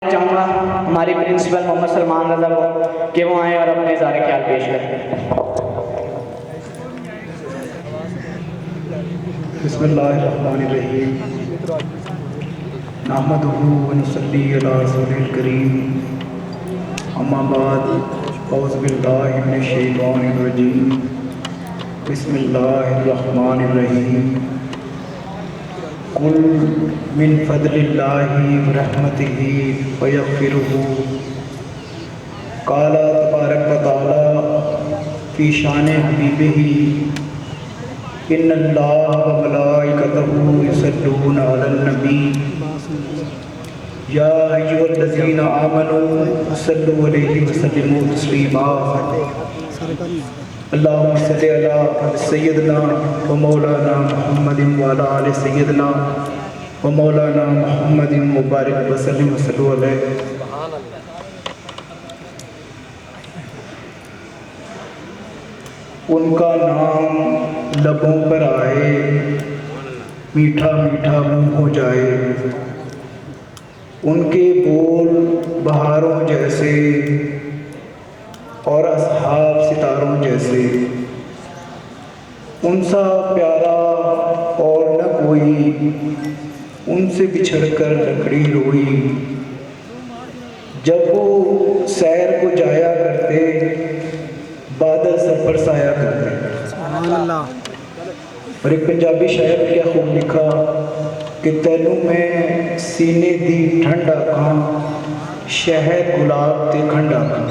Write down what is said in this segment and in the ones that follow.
چاہوں گا ہمارے پرنسپل محمد سلمان رضا کو کہ وہ آئیں اور اپنے اظہار خیال پیش کریں۔ بسم اللہ الرحمن الرحیم، نحمدہ ونصلی علی رسولہ الکریم، اما بعد، اعوذ باللہ من الشیطان الرجیم، بسم اللہ الرحمن الرحیم، قل من فضل اللہ ورحمتہ فیغفرہ، قال تبارک و تعالی فی شان حبیبہ، ان اللہ و ملائکتہ یصلون علی النبی، یا ایھا الذین آمنوا صلوا علیہ وسلموا تسلیما، اللہم صل علی سیدنا و مولانا محمد وعلی آل سیدنا و مولانا محمد مبارک وسلم وصلوا علیہ۔ ان کا نام لبوں پر آئے، میٹھا میٹھا منہ ہو جائے، ان کے بول بہاروں جیسے اور اصحاب ستاروں جیسے، ان سا پیارا اور نہ کوئی، ان سے بچھڑ کر لکڑی روئی، جب وہ سیر کو جایا کرتے بادل سر پر سایا کرتے۔ سبحان اللہ۔ اور ایک پنجابی شاعر نے کیا خوب لکھا کہ تینوں میں سینے دی ٹھنڈ آکھاں، شہد گلاب تے کھنڈ آکھاں۔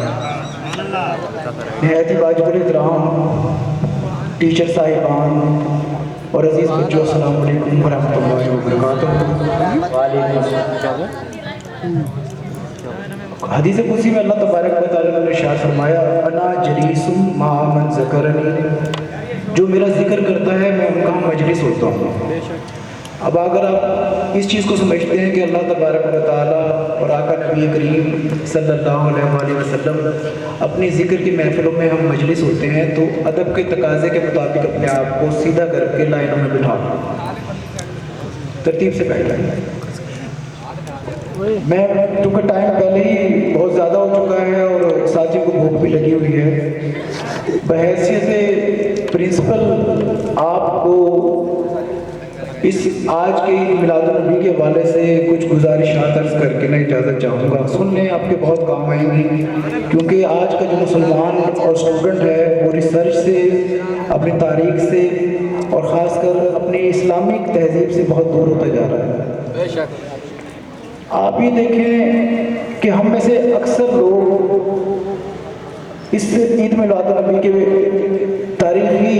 نہایت ہی واجب الاحترام ٹیچر صاحبان اور عزیز بچوں، السلام علیکم ورحمۃ اللہ وبرکاتہ۔ حدیث قدسی میں اللہ تبارک و تعالیٰ نے ارشاد فرمایا، انا جلیس مع من ذکرنی، جو میرا ذکر کرتا ہے میں ان کا مجلس ہوتا ہوں۔ اب اگر آپ اس چیز کو سمجھتے ہیں کہ اللہ تبارک و تعالیٰ اور آقا نبی کریم صلی اللہ علیہ وآلہ وسلم اپنی ذکر کی محفلوں میں ہم مجلس ہوتے ہیں، تو ادب کے تقاضے کے مطابق اپنے آپ کو سیدھا کر کے لائنوں میں بٹھا ترتیب سے بیٹھ جائیں۔ میں چونکہ ٹائم پہلے ہی بہت زیادہ ہو چکا ہے اور ساتھیوں کو بھوک بھی لگی ہوئی ہے، بحیثیت پرنسپل آپ کو اس آج کے میلاد النبی کے حوالے سے کچھ گزارشات عرض کر کے میں اجازت چاہوں گا، سن لیں، آپ کے بہت کام آئیں گی، کیونکہ آج کا جو مسلمان اور اسٹوڈنٹ ہے وہ ریسرچ سے، اپنی تاریخ سے اور خاص کر اپنی اسلامک تہذیب سے بہت دور ہوتا جا رہا ہے۔ آپ یہ دیکھیں کہ ہم میں سے اکثر لوگ اس عید میلاد النبی کے تاریخی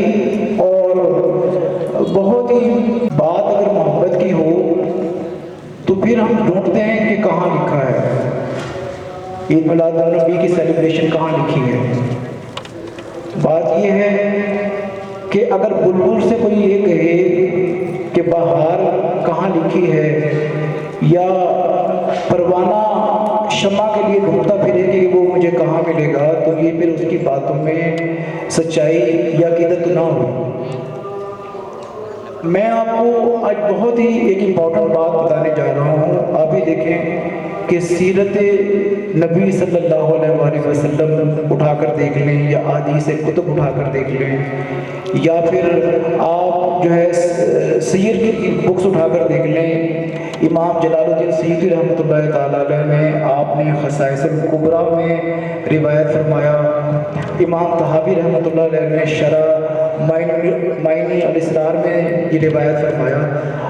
اور بہت ہی بات اگر محبت کی ہو تو پھر ہم ڈھونڈتے ہیں کہ کہاں لکھا ہے عید میلاد النبی کی سیلیبریشن، کہاں لکھی ہے۔ بات یہ ہے کہ اگر بلبل سے کوئی یہ کہے کہ بہار کہاں لکھی ہے، یا پروانہ شمع کے لیے ڈھونڈتا پھرے کہ وہ مجھے کہاں ملے گا، تو یہ پھر اس کی باتوں میں سچائی یا عقیدت نہ ہو۔ میں آپ کو آج بہت ہی ایک امپورٹنٹ بات بتانے جا رہا ہوں۔ آپ یہ دیکھیں کہ سیرت نبی صلی اللہ علیہ وآلہ وسلم اٹھا کر دیکھ لیں، یا احادیث کتب اٹھا کر دیکھ لیں، یا پھر آپ جو ہے سیر کی بکس اٹھا کر دیکھ لیں۔ امام جلال الدین سیوطی رحمۃ اللہ تعالیٰ علیہ نے آپ نے خصائص الکبریٰ میں روایت فرمایا، امام طحاوی رحمۃ اللہ علیہ نے شرح معانی الاسرار میں یہ روایت فرمایا۔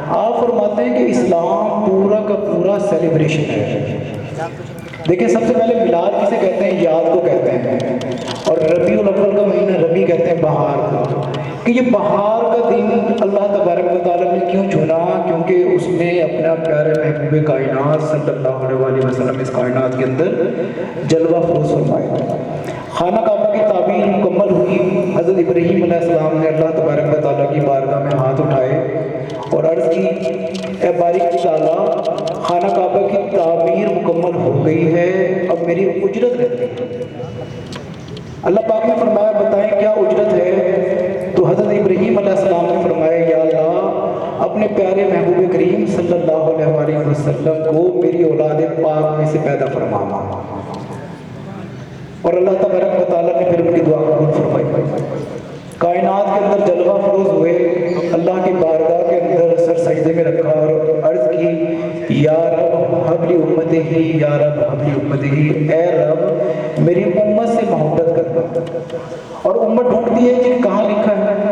آپ فرماتے ہیں کہ اسلام پورا کا پورا سیلیبریشن ہے۔ دیکھیں، سب سے پہلے میلاد کسے کہتے ہیں؟ یاد کو کہتے ہیں، اور ربیع الاول کا مہینہ ربیع کہتے ہیں بہار کو، کہ یہ بہار کا دن اللہ تبارک و تعالیٰ نے کیوں چنا؟ کیونکہ اس نے اپنا پیارے محبوب کائنات صلی اللہ علیہ وآلہ وسلم اس کائنات کے اندر جلوہ فروز فرمایا۔ خانہ کعبہ کی تعمیر مکمل ہوئی، حضرت ابراہیم علیہ السلام نے اللہ تبارک و تعالیٰ کی بارگاہ میں ہاتھ اٹھائے اور عرض کی، اے بارک تعالیٰ، خانہ کعبہ کی تعمیر مکمل ہو گئی ہے، اب میری اجرت رہ گئی۔ اللہ پاک نے فرمایا، بتائیں کیا اجرت ہے؟ تو حضرت ابراہیم علیہ السلام نے فرمایا، یا اللہ، اب اپنے پیارے محبوب کریم صلی اللہ علیہ وسلم کو میری اولاد پاک میں سے پیدا فرمانا. اور اللہ تبارک و تعالیٰ نے پھر ان کی دعا قبول فرمائی. کائنات کے اندر جلوہ فروز ہوئے, اللہ کی بارگاہ کے اندر سر سجدے میں رکھا اور عرض کی, یا رب حبلی امت ہی, یا رب حبلی امت ہی, اے رب میری امت سے محبت کرنا. اور امت ڈھونڈتی ہے کہ کہاں لکھا ہے.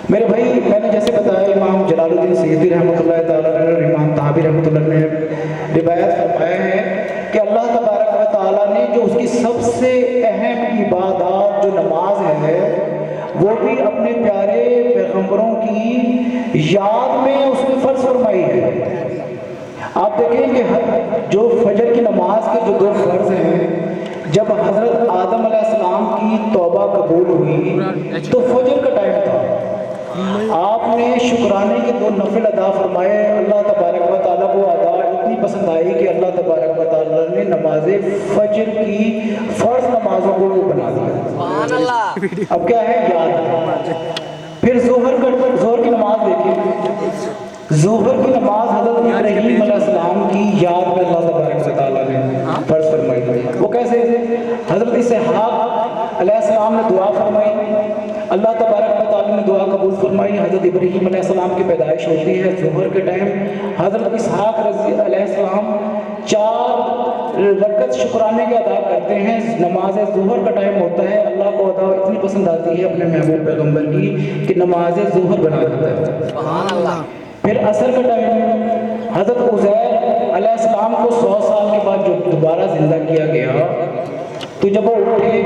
میرے بھائی, میں نے جیسے بتایا امام جلال الدین سیوطی رحمۃ اللہ تعالیٰ نے, امام طحاوی رحمۃ اللہ نے روایت فرمایا ہے کہ اللہ تبارک و تعالیٰ نے جو اس کی سب سے اہم عبادات جو نماز ہے وہ بھی اپنے پیارے پیغمبروں کی یاد میں اس نے فرض فرمائی ہے. آپ دیکھیں کہ جو فجر کی نماز کے جو 2 فرض ہیں, جب حضرت آدم علیہ السلام کی توبہ قبول ہوئی تو فجر کا ٹائم تھا. آپ نے شکرانے کے 2 نفل ادا فرمائے. اللہ تبارک و تعالیٰ کو ادا اتنی پسند آئی کہ اللہ تبارک و تعالیٰ نے نماز فجر کی فرض نمازوں کو وہ بنا دیا. اب کیا ہے, یاد. پھر ظہر کی نماز دیکھیں. ظہر کی نماز حضرت ابراہیم علیہ السلام کی یاد میں اللہ تبارک و تعالیٰ نے فرض فرمائی. وہ کیسے؟ حضرت اسحاق علیہ السلام نے دعا فرمائی, اللہ تبارک و تعالیٰ نے دعا قبول فرمائی. حضرت ابراہیم علیہ السلام کی پیدائش ہوتی ہے ظہر کے ٹائم. حضرت اسحاق علیہ السلام 4 رکعت شکرانے کے ادا کرتے ہیں. نماز ظہر کا ٹائم ہوتا ہے. اللہ کو ادا اتنی پسند آتی ہے اپنے محبوب پیغمبر کی کہ نماز ظہر بنا دیتا ہے. سبحان اللہ. پھر عصر کا ٹائم, حضرت عزیر علیہ السلام کو 100 سال کے بعد جو دوبارہ زندہ کیا گیا تو جب وہ اٹھے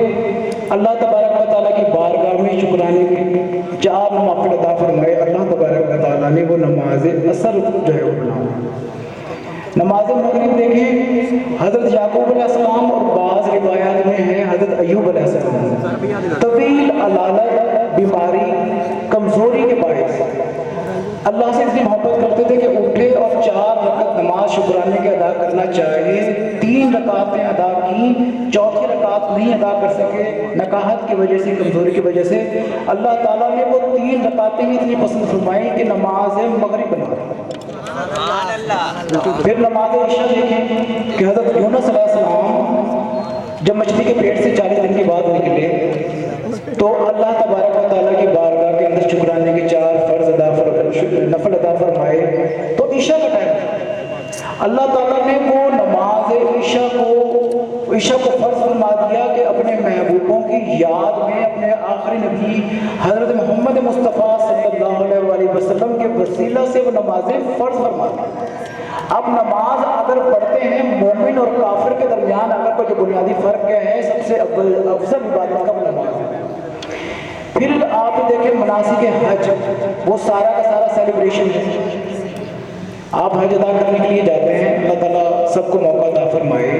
اللہ تبارک و تعالیٰ کی بارگاہ میں شکرانے کے 4 نوافل عطا فرمائے. اللہ تبارک و تعالیٰ نے وہ نماز عصر جو ہے وہ بنا. نماز مغرب دیکھیں, حضرت یعقوب علیہ السلام اور بعض روایات میں ہے حضرت ایوب علیہ السلام طویل علالت, بیماری, کمزوری کے باعث اللہ سے اتنی محبت کرتے تھے کہ اٹھے اور 4 رکعت نماز شکرانے کے ادا کرنا چاہے. 3 رکعتیں ادا کی, 4تھی رکعت نہیں ادا کر سکے نکاحت کی وجہ سے, کمزوری کی وجہ سے. اللہ تعالیٰ نے وہ 3 رکعتیں اتنی پسند فرمائی کہ نماز مغرب بنا دی. پھر نماز عشاء دیکھیں کہ حضرت یونس علیہ السلام جب مچھلی کے پیٹ سے 40 دن کے بعد نکلے تو اللہ تبارک و تعالیٰ کی بارگاہ کے اندر شکرانے کے 4 فرض نفل ادا فرمائے. تو عشاء کا ٹائم اللہ تعالیٰ نے وہ نماز عشاء کو فرض فرما دیا کہ اپنے محبوبوں کی یاد میں اپنے آخری نبی حضرت محمد مصطفیٰ صلی اللہ علیہ وسلم کے وسیلہ سے وہ نمازیں فرض فرما دی. اب نماز اگر پڑھتے ہیں مومن اور کافر کے درمیان اگر کوئی بنیادی فرق کیا ہے, سب سے افضل عبادت کا نماز ہے. پھر آپ دیکھیں مناسک حج, وہ سارا کا سارا سیلیبریشن ہے. آپ حج ادا کرنے کے لیے جاتے ہیں, اللہ تعالیٰ سب کو موقع عطا فرمائے.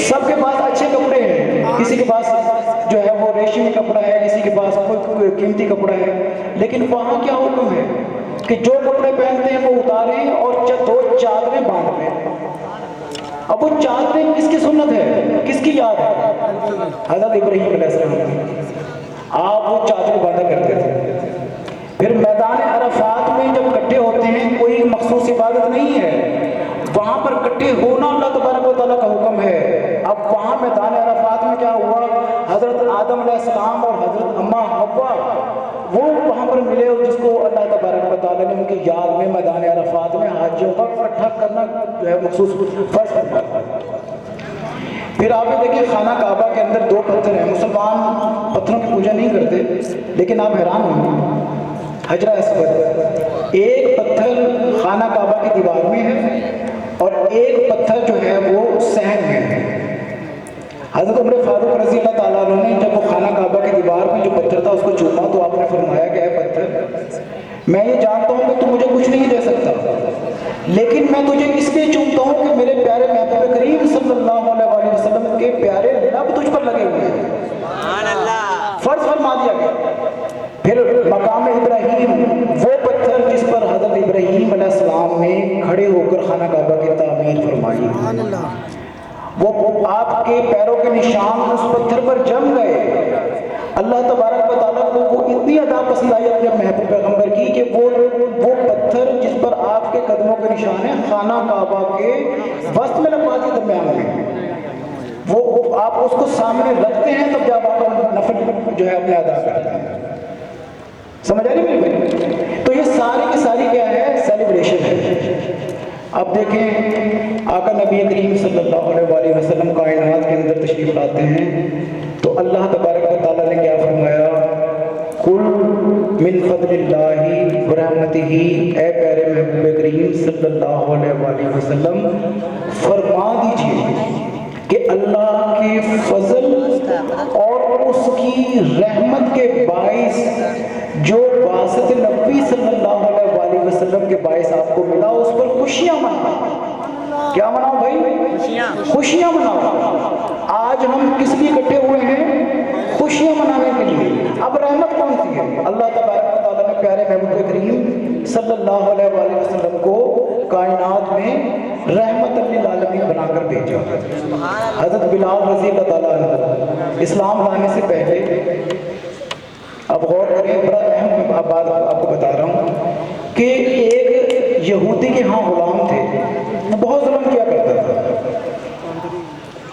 سب کے پاس اچھے کپڑے ہیں, کسی کے پاس جو ہے وہ ریشمی کپڑا ہے, کسی کے پاس کوئی قیمتی کپڑا ہے. لیکن وہاں کیا حکم ہے کہ جو کپڑے پہنتے ہیں وہ اتاریں اور 2 چادریں باندھ لیں. اب وہ چادریں کس کی سنت ہے, کس کی یاد ہے؟ حضرت ابراہیم علیہ السلام. آپ وہ چادر باندھا کرتے تھے. پھر میدان عرفات میں جب اکٹھے ہوتے ہیں, کوئی مخصوص عبادت نہیں ہے, وہاں پر اکٹھے ہونا اللہ تبارک و تعالیٰ کا حکم ہے. اب وہاں میدان عرفات میں کیا ہوا, حضرت آدم علیہ السلام اور حضرت اماں حوا وہ وہاں پر ملے, اور جس کو اللہ تبارک و تعالیٰ نے ان کی یاد میں میدان عرفات میں حاجیوں کا اکٹھا کرنا جو ہے مخصوص فرض فرمایا. پھر آپ دیکھیں خانہ کعبہ کے اندر 2 پتھر ہیں. مسلمان پتھروں کی پوجا نہیں کرتے, لیکن آپ حیران ہوں گے, حجرہ اسود, ایک پتھر خانہ کعبہ کی دیوار میں ہے اور ایک پتھر جو ہے وہ صحن میں ہے. حضرت عمر فاروق رضی اللہ تعالیٰ عنہ نے جب وہ خانہ کعبہ کی دیوار میں جو پتھر تھا اس کو چوما تو آپ نے فرمایا کہ اے پتھر, میں یہ جانتا ہوں کہ تو مجھے کچھ نہیں دے سکتا, لیکن میں تجھے اس لیے چومتا ہوں کہ میرے پیارے محبوب کریم صلی اللہ علیہ وسلم کے پیارے لب تجھ پر لگے ہوئے ہیں. فرض فرما دیا گیا. پھر مقام ابراہیم, وہ پتھر جس پر حضرت ابراہیم علیہ السلام نے کھڑے ہو کر خانہ کعبہ کی تعمیر فرمائی, وہ آپ کے پیروں کے نشان اس پتھر پر جم گئے. اللہ تبارک و تعالیٰ کو وہ اتنی ادا پسند آئی اپنے محبوب پیغمبر کی کہ وہ پتھر پر آپ کے قدموں کے نشان ہیں خانہ کعبہ کے وسط میں نماز کے درمیان میں، وہ آپ اس کو سامنے رکھتے ہیں تب جب آپ نفل جو ہے اپنے ادا کرتے ہیں. سمجھ آ رہی میری بھائی؟ تو یہ ساری کی ساری کیا ہے؟ سیلیبریشن ہے. اب دیکھیں آقا نبی کریم صلی اللہ علیہ وآلہ وسلم کائنات کے اندر تشریف لاتے ہیں تو اللہ تبارک و تعالیٰ نے کیا فرمایا؟ قل من فضل اللہ ورحمتہ، اے پیارے محبوب کریم صلی اللہ علیہ وآلہ وسلم فرما دیجئے کہ اللہ کے فضل اور اس کی رحمت کے باعث جو واسط نبی صلی اللہ علیہ وآلہ وسلم کے باعث آپ کو ملا اس پر خوشیاں مناؤ. کیا مناؤ بھائی؟ خوشیاں مناؤ. آج ہم کس لیے اکٹھے ہوئے ہیں؟ خوشیاں منانے کے لیے. اب رحمت کون سی ہے؟ اللہ تبارک و تعالیٰ نے پیارے محبوب کریم صلی اللہ علیہ وآلہ وسلم کو کائنات میں رحمت للعالمین بنا کر بھیجا. حضرت بلال رضی اللہ تعالیٰ عنہ اسلام لانے سے پہلے، اب غور کریں، بڑا اہم بات آپ کو بتا رہا ہوں کہ ایک یہودی کے ہاں غلام تھے، وہ بہت ظلم کیا کرتا تھا.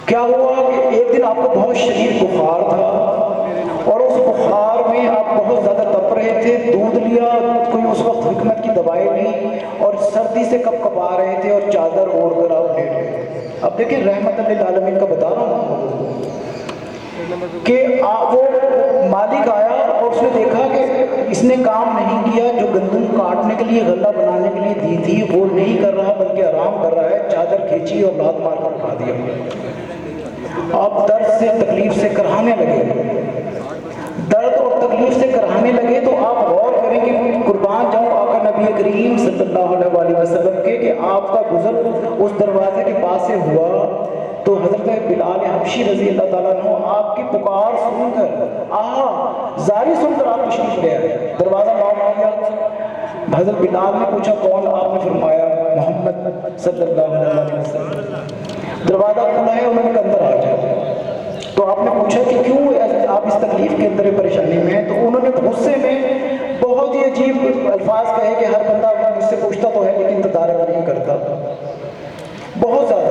کیا ہوا کہ ایک دن آپ کو بہت شدید بخار تھا اور اس بخار میں آپ بہت زیادہ تپ رہے تھے، دودھ لیا، کوئی اس وقت حکمت کی دوائی نہیں، اور سردی سے کپ کپا رہے تھے اور چادر اوڑھ کر آپ لیٹ گئے. اب دیکھیں رحمت للعالمین کا بتا رہا ہوں کہ وہ مالک آیا اور اس نے دیکھا کہ اس نے کام نہیں کیا جو گندم کاٹنے کے لیے، غلہ بنانے کے لیے دی تھی وہ نہیں کر رہا بلکہ آرام کر رہا ہے. چادر کھینچی اور لات مار کر اٹھا دیا. آپ درد سے تکلیف سے کرانے لگے، درد اور تکلیف سے کرانے لگے. تو آپ غور کریں کہ قربان جاؤں آقا نبی کریم صلی اللہ علیہ وآلہ وسلم کے کہ آپ کا گزر اس دروازے کے پاس سے ہوا تو حضرت بلال حبشی رضی اللہ تعالیٰ عنہ آپ کی پکار سن کر زاری سن کر آپ تشریف لے آئے. دروازہ نوک کیا، حضرت بلال نے پوچھا کون؟ آپ نے فرمایا محمد صلی اللہ علیہ وسلم. دروازہ کھلا ہے، انہوں نے اندر آ جائے. تو آپ نے پوچھا کہ کیوں آپ اس تکلیف کے اندر پریشانی میں ہیں؟ تو انہوں نے غصے میں بہت ہی عجیب الفاظ کہے کہ ہر بندہ مجھ سے پوچھتا تو ہے لیکن تدارک نہیں کرتا. بہت زیادہ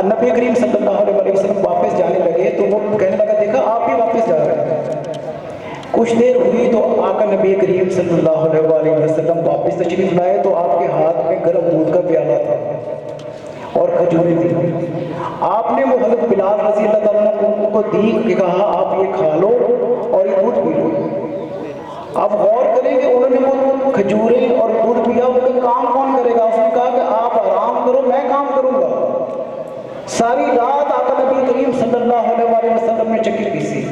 نبی کریم صلی اللہ علیہ وسلم واپس جانے لگے تو وہ کہنے لگا دیکھا آپ بھی واپس جا رہے ہیں. کچھ دیر ہوئی تو آقا نبی کریم صلی اللہ علیہ وآلہ وسلم واپس تشریف لائے تو آپ کے ہاتھ میں گرم دودھ کا پیالہ تھا اور کھجوریں تھی. آپ نے وہ حضرت بلال رضی اللہ تعالیٰ کو دی کہ کہا آپ یہ کھا لو اور یہ دودھ پی لو. آپ غور کریں کہ انہوں نے وہ کھجوریں اور دودھ پیا، ان کا کام کون کرے گا؟ اس نے کہا کہ آپ آرام کرو، میں کام کروں گا. ساری رات آقا نبی کریم صلی اللہ علیہ وآلہ وسلم نے چکی پیسی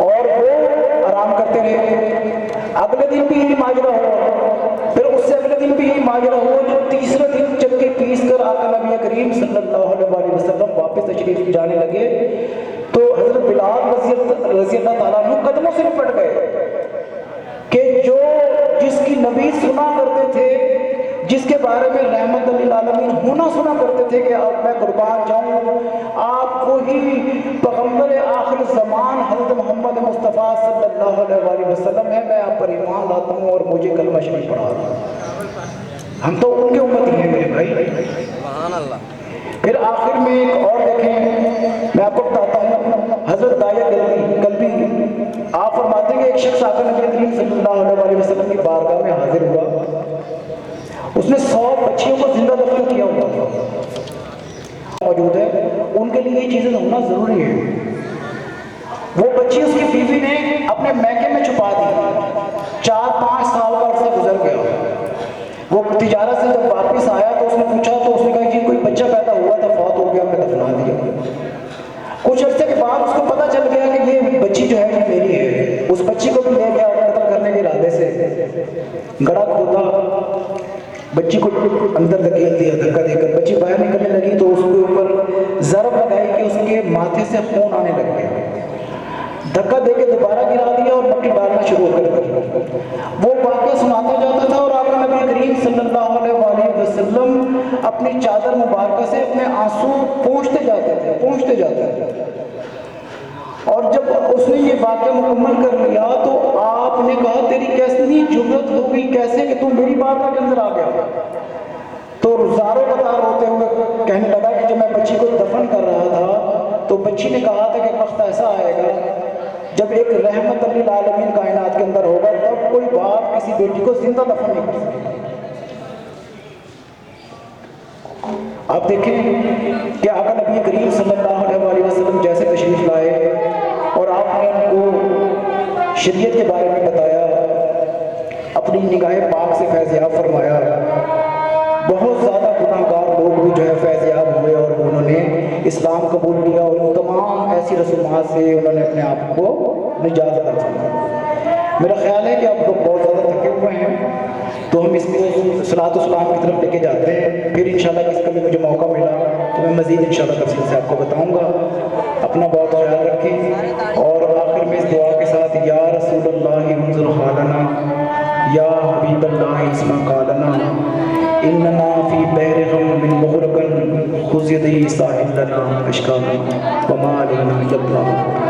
اور وہ آرام کرتے رہے. اگلے دن بھی یہی ماجرا ہوا، پھر اس سے اگلے دن بھی یہی ماجرا ہوا. جو تیسرے دن چکی پیس کر آقا نبی کریم صلی اللہ علیہ وآلہ وسلم واپس تشریف جانے لگے تو حضرت بلال رضی اللہ تعالیٰ عنہ قدموں سے لپٹ گئے کہ جو جس کی نبی سنا کرتے تھے، جس کے بارے میں رحمت للعالمین ہونا سنا کرتے تھے کہ اب میں قربان جاؤں، آپ وہی پیغمبر آخر زمان حضرت محمد مصطفیٰ صلی اللہ علیہ وآلہ وسلم ہے، میں آپ پر ایمان لاتا ہوں اور مجھے کلمہ شریف پڑھا رہا ہوں. ہم تو ان کے امت ہی ہیں میرے بھائی. سبحان اللہ. پھر آخر میں ایک اور دیکھیں، میں آپ کو بتاتا ہوں حضرت داعیہ کلبی آپ فرماتے ہیں کہ ایک شخص آقا نبی کریم صلی اللہ علیہ وآلہ وسلم کی بارگاہ میں حاضر ہوا. اس نے 100 بچیوں کو زندہ دفن کیا ہوا موجود ہے، ان کے لیے یہ چیزیں ہونا ضروری ہے. وہ بچی اس کی بیوی نے اپنے میکے میں چھپا دی. 4-5 سال کا عرصہ گزر گیا. وہ تجارت سے جب واپس آیا تو اس نے پوچھا تو اس نے کہا جی کوئی بچہ پیدا ہوا تھا، فوت ہو گیا، میں دفنا دیا. کچھ عرصے کے بعد اس کو پتہ چل گیا کہ یہ بچی جو ہے یہ میری ہے. اس بچی کو بھی لے گیا قتل کرنے کے ارادے سے، گڑھا کھودا، بچی کو اندر دھکیل دیا دھکا دے کر. بچی باہر نکلنے لگی تو اس کے اوپر ضرب لگائی کہ اس کے ماتھے سے خون آنے لگ گیا. دھکا دے کے دوبارہ گرا دیا اور مٹی ڈالنا شروع کر دی. وہ واقعہ سناتا جاتا تھا اور آقا نبی کریم صلی اللہ علیہ وآلہ وسلم اپنی چادر مبارکہ سے اپنے آنسو پونچھتے جاتے تھے. اور جب اس نے یہ واقعہ مکمل کر لیا تو آپ نے کہا تیری کیسی جرأت ہو گئی، کیسے کہ تم میری مبارکہ کے اندر آ گیا تو زاروں قطار ہوتے ہوئے کہنے لگا کہ جب میں بچی کو دفن کر رہا تھا تو بچی نے کہا تھا کہ ایک وقت ایسا آئے گا جب ایک رحمت للعالمین کائنات کے اندر ہوگا تب کوئی باپ کسی بیٹی کو زندہ دفن نہیں کر سکتا۔ آپ دیکھیں کہ آقا نبی کریم صلی اللہ علیہ وسلم جیسے تشریف لائے اور آپ نے ان کو شریعت کے بارے میں بتایا، اپنی نگاہ پاک سے فیض یاب فرمایا، بہت زیادہ گناہ گار لوگ بھی جو ہے فیض یاب ہوئے اور انہوں نے اسلام قبول کیا اور ان تمام ایسی رسومات سے انہوں نے اپنے آپ کو نجات عطا فرمائی۔ میرا خیال ہے کہ آپ لوگ بہت زیادہ تھکے ہوئے ہیں تو ہم اس کو صلاۃ السلام کی طرف لے کے جاتے ہیں، پھر انشاءاللہ کسی کبھی مجھے موقع ملا تو میں مزید انشاءاللہ تفصیل سے آپ کو بتاؤں گا۔ اپنا بہت خیال رکھیں اور آخر میں اس دعا کے ساتھ یا رسول اللہ انظر حالنا یا حبیب اللہ اسمع قالنا اننا فی بحر غم من مغرقن خذ یدی ساحل لنا اشکانا وما علینا الا البلاغ۔